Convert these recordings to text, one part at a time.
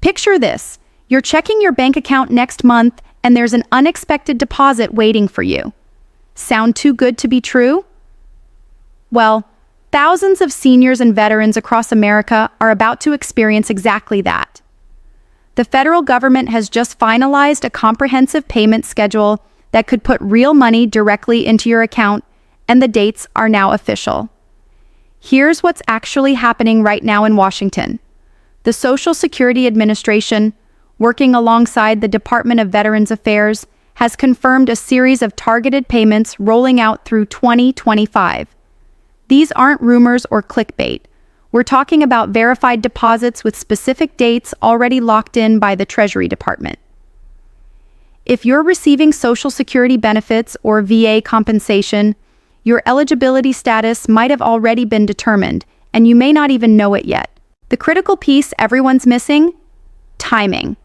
Picture this. You're checking your bank account next month and there's an unexpected deposit waiting for you. Sound too good to be true? Well, thousands of seniors and veterans across America are about to experience exactly that. The federal government has just finalized a comprehensive payment schedule that could put real money directly into your account, and the dates are now official. Here's what's actually happening right now in Washington. The Social Security Administration, working alongside the Department of Veterans Affairs, has confirmed a series of targeted payments rolling out through 2025. These aren't rumors or clickbait. We're talking about verified deposits with specific dates already locked in by the Treasury Department. If you're receiving Social Security benefits or VA compensation, your eligibility status might have already been determined, and you may not even know it yet. The critical piece everyone's missing? Timing.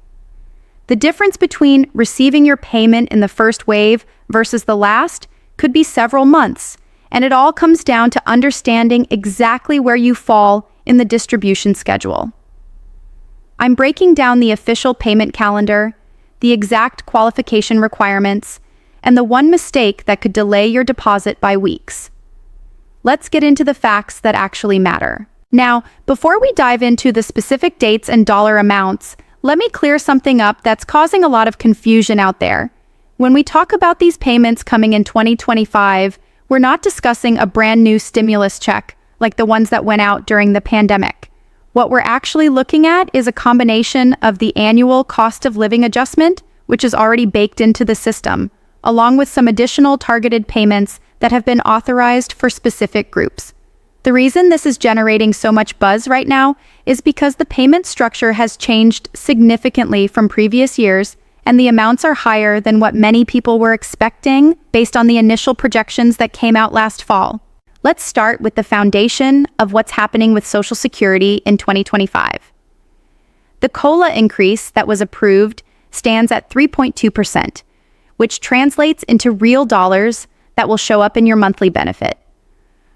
The difference between receiving your payment in the first wave versus the last could be several months, and it all comes down to understanding exactly where you fall in the distribution schedule. I'm breaking down the official payment calendar, the exact qualification requirements, and the one mistake that could delay your deposit by weeks. Let's get into the facts that actually matter. Now, before we dive into the specific dates and dollar amounts, let me clear something up that's causing a lot of confusion out there. When we talk about these payments coming in 2025, we're not discussing a brand new stimulus check like the ones that went out during the pandemic. What we're actually looking at is a combination of the annual cost of living adjustment, which is already baked into the system, along with some additional targeted payments that have been authorized for specific groups. The reason this is generating so much buzz right now is because the payment structure has changed significantly from previous years, and the amounts are higher than what many people were expecting based on the initial projections that came out last fall. Let's start with the foundation of what's happening with Social Security in 2025. The COLA increase that was approved stands at 3.2%, which translates into real dollars that will show up in your monthly benefit.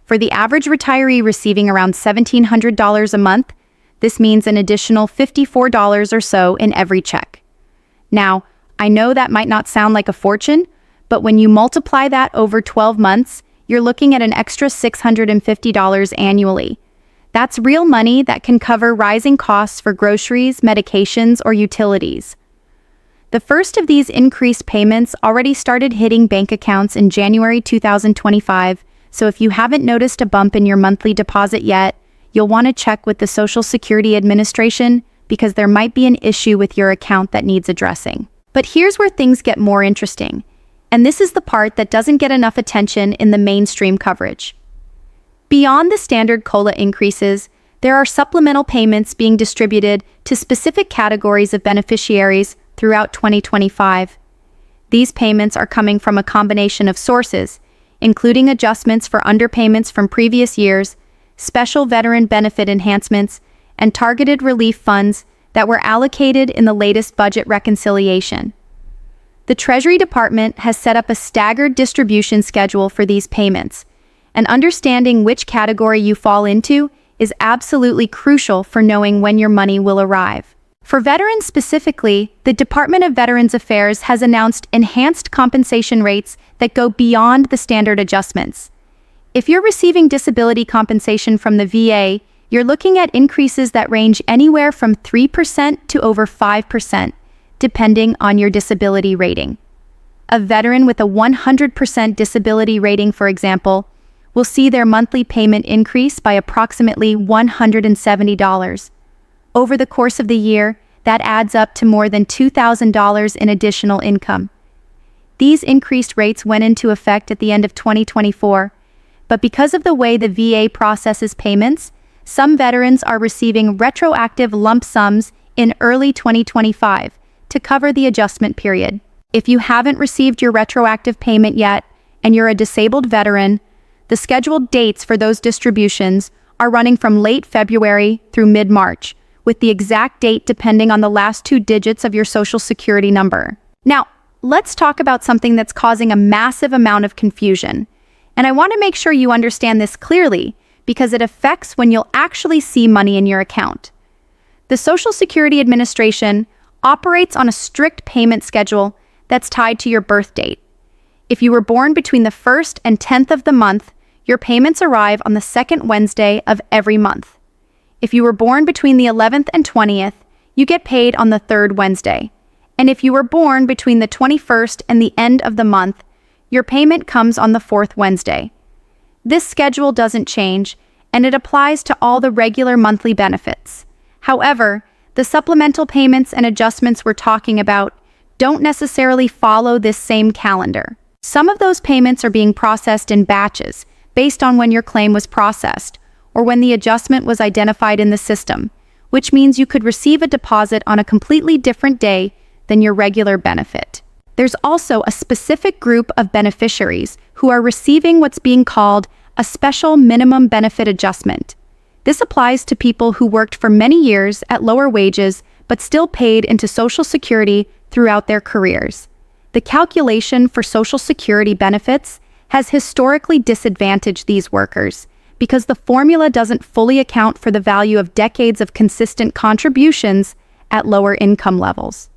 For the average retiree receiving around $1,700 a month, this means an additional $54 or so in every check. Now, I know that might not sound like a fortune, but when you multiply that over 12 months, you're looking at an extra $650 annually. That's real money that can cover rising costs for groceries, medications, or utilities. The first of these increased payments already started hitting bank accounts in January 2025, so if you haven't noticed a bump in your monthly deposit yet, you'll want to check with the Social Security Administration because there might be an issue with your account that needs addressing. But here's where things get more interesting, and this is the part that doesn't get enough attention in the mainstream coverage. Beyond the standard COLA increases, there are supplemental payments being distributed to specific categories of beneficiaries throughout 2025. These payments are coming from a combination of sources, including adjustments for underpayments from previous years, special veteran benefit enhancements, and targeted relief funds that were allocated in the latest budget reconciliation. The Treasury Department has set up a staggered distribution schedule for these payments, and understanding which category you fall into is absolutely crucial for knowing when your money will arrive. For veterans specifically, the Department of Veterans Affairs has announced enhanced compensation rates that go beyond the standard adjustments. If you're receiving disability compensation from the VA, you're looking at increases that range anywhere from 3% to over 5%, depending on your disability rating. A veteran with a 100% disability rating, for example, will see their monthly payment increase by approximately $170. Over the course of the year, that adds up to more than $2,000 in additional income. These increased rates went into effect at the end of 2024, but because of the way the VA processes payments, some veterans are receiving retroactive lump sums in early 2025 to cover the adjustment period. If you haven't received your retroactive payment yet and you're a disabled veteran, the scheduled dates for those distributions are running from late February through mid-March, with the exact date depending on the last 2 digits of your Social Security number. Now, let's talk about something that's causing a massive amount of confusion. And I want to make sure you understand this clearly because it affects when you'll actually see money in your account. The Social Security Administration operates on a strict payment schedule that's tied to your birth date. If you were born between the 1st and 10th of the month, your payments arrive on the second Wednesday of every month. If you were born between the 11th and 20th, you get paid on the third Wednesday. And if you were born between the 21st and the end of the month, your payment comes on the fourth Wednesday. This schedule doesn't change, and it applies to all the regular monthly benefits. However, the supplemental payments and adjustments we're talking about don't necessarily follow this same calendar. Some of those payments are being processed in batches, based on when your claim was processed, or when the adjustment was identified in the system, which means you could receive a deposit on a completely different day than your regular benefit. There's also a specific group of beneficiaries who are receiving what's being called a special minimum benefit adjustment. This applies to people who worked for many years at lower wages but still paid into Social Security throughout their careers. The calculation for Social Security benefits has historically disadvantaged these workers because the formula doesn't fully account for the value of decades of consistent contributions at lower income levels.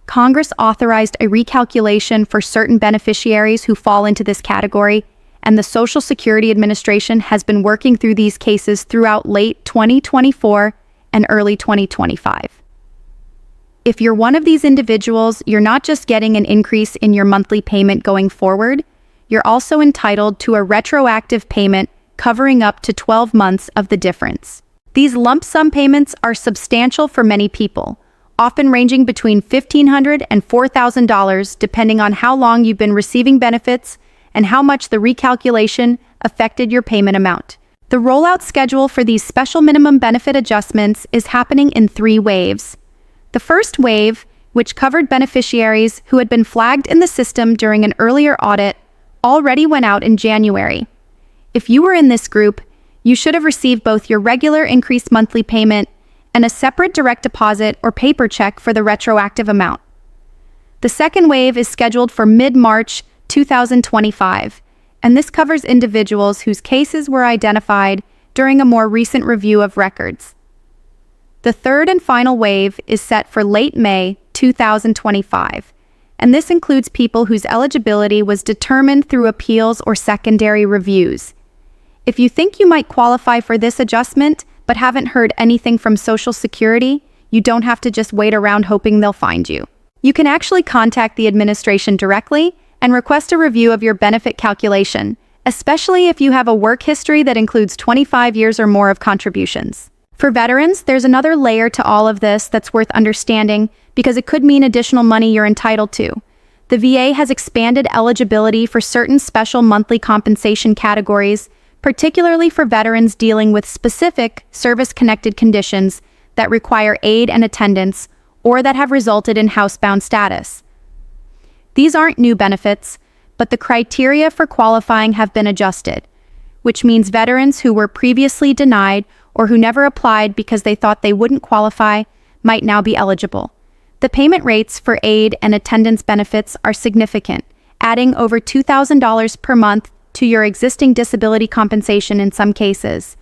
Congress authorized a recalculation for certain beneficiaries who fall into this category, and the Social Security Administration has been working through these cases throughout late 2024 and early 2025. If you're one of these individuals, you're not just getting an increase in your monthly payment going forward, you're also entitled to a retroactive payment covering up to 12 months of the difference. These lump sum payments are substantial for many people, often ranging between $1,500 and $4,000 depending on how long you've been receiving benefits and how much the recalculation affected your payment amount. The rollout schedule for these special minimum benefit adjustments is happening in 3 waves. The first wave, which covered beneficiaries who had been flagged in the system during an earlier audit, already went out in January. If you were in this group, you should have received both your regular increased monthly payment and a separate direct deposit or paper check for the retroactive amount. The second wave is scheduled for mid-March 2025, and this covers individuals whose cases were identified during a more recent review of records. The third and final wave is set for late May 2025, and this includes people whose eligibility was determined through appeals or secondary reviews. If you think you might qualify for this adjustment but haven't heard anything from Social Security, you don't have to just wait around hoping they'll find you. You can actually contact the administration directly and request a review of your benefit calculation, especially if you have a work history that includes 25 years or more of contributions. For veterans, there's another layer to all of this that's worth understanding because it could mean additional money you're entitled to. The VA has expanded eligibility for certain special monthly compensation categories, particularly for veterans dealing with specific service-connected conditions that require aid and attendance or that have resulted in housebound status. These aren't new benefits, but the criteria for qualifying have been adjusted, which means veterans who were previously denied or who never applied because they thought they wouldn't qualify might now be eligible. The payment rates for aid and attendance benefits are significant, adding over $2,000 per month to your existing disability compensation in some cases.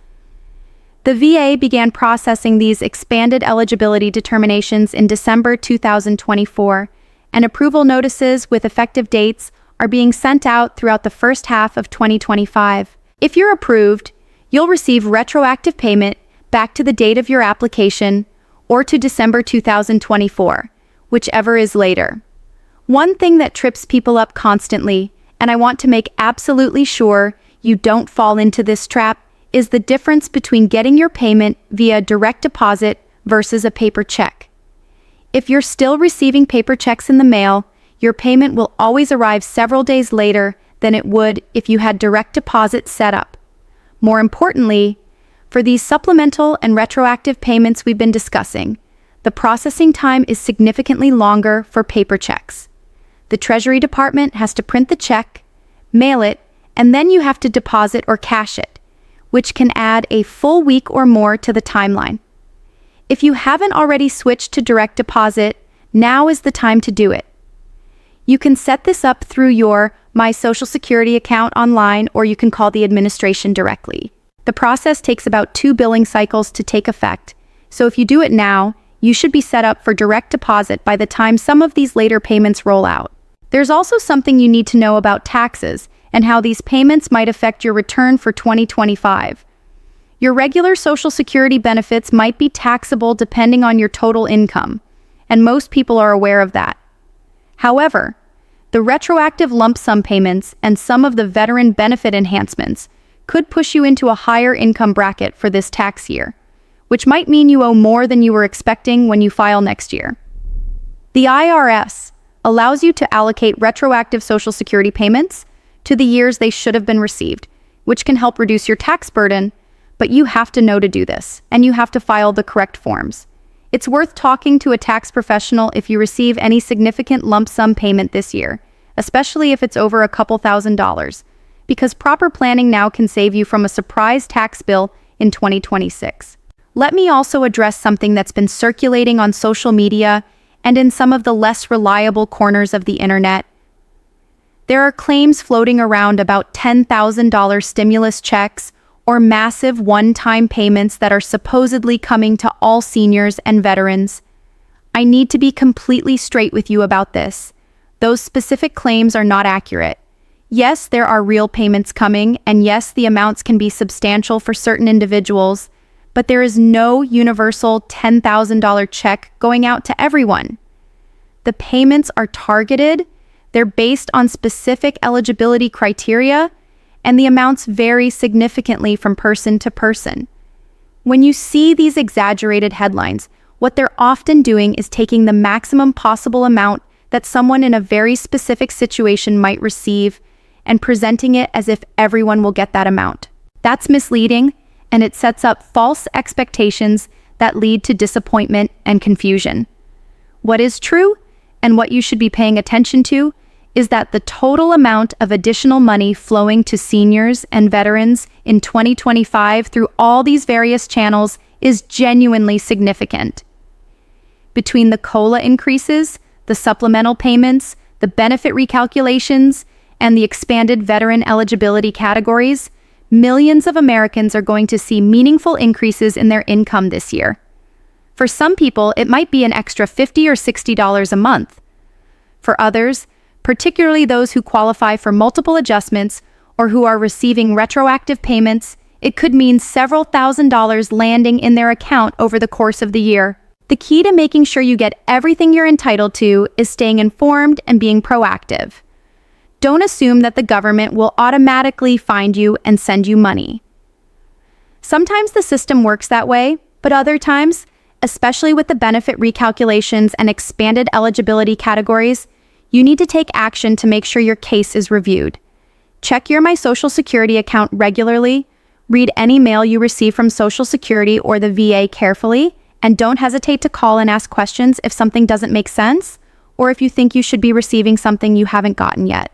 The VA began processing these expanded eligibility determinations in December 2024, and approval notices with effective dates are being sent out throughout the first half of 2025. If you're approved, you'll receive retroactive payment back to the date of your application or to December 2024, whichever is later. One thing that trips people up constantly, and I want to make absolutely sure you don't fall into this trap, is the difference between getting your payment via direct deposit versus a paper check. If you're still receiving paper checks in the mail, your payment will always arrive several days later than it would if you had direct deposit set up. More importantly, for these supplemental and retroactive payments we've been discussing, the processing time is significantly longer for paper checks. The Treasury Department has to print the check, mail it, and then you have to deposit or cash it, which can add a full week or more to the timeline. If you haven't already switched to direct deposit, now is the time to do it. You can set this up through your My Social Security account online, or you can call the administration directly. The process takes about 2 billing cycles to take effect, So if you do it now, you should be set up for direct deposit by the time some of these later payments roll out. There's also something you need to know about taxes and how these payments might affect your return for 2025. Your regular Social Security benefits might be taxable depending on your total income, and most people are aware of that. However, the retroactive lump sum payments and some of the veteran benefit enhancements could push you into a higher income bracket for this tax year, which might mean you owe more than you were expecting when you file next year. The IRS allows you to allocate retroactive Social Security payments to the years they should have been received, which can help reduce your tax burden, but you have to know to do this, and you have to file the correct forms. It's worth talking to a tax professional if you receive any significant lump sum payment this year, especially if it's over a couple $1,000s, because proper planning now can save you from a surprise tax bill in 2026. Let me also address something that's been circulating on social media and in some of the less reliable corners of the internet. There are claims floating around about $10,000 stimulus checks or massive one-time payments that are supposedly coming to all seniors and veterans. I need to be completely straight with you about this. Those specific claims are not accurate. Yes, there are real payments coming, and yes, the amounts can be substantial for certain individuals, but there is no universal $10,000 check going out to everyone. The payments are targeted, they're based on specific eligibility criteria, and the amounts vary significantly from person to person. When you see these exaggerated headlines, what they're often doing is taking the maximum possible amount that someone in a very specific situation might receive and presenting it as if everyone will get that amount. That's misleading, and it sets up false expectations that lead to disappointment and confusion. What is true, and what you should be paying attention to, is that the total amount of additional money flowing to seniors and veterans in 2025 through all these various channels is genuinely significant. Between the COLA increases, the supplemental payments, the benefit recalculations, and the expanded veteran eligibility categories, millions of Americans are going to see meaningful increases in their income this year. For some people, it might be an extra $50 or $60 a month. For others, particularly those who qualify for multiple adjustments or who are receiving retroactive payments, it could mean several $1,000s landing in their account over the course of the year. The key to making sure you get everything you're entitled to is staying informed and being proactive. Don't assume that the government will automatically find you and send you money. Sometimes the system works that way, but other times, especially with the benefit recalculations and expanded eligibility categories, you need to take action to make sure your case is reviewed. Check your My Social Security account regularly, read any mail you receive from Social Security or the VA carefully, and don't hesitate to call and ask questions if something doesn't make sense or if you think you should be receiving something you haven't gotten yet.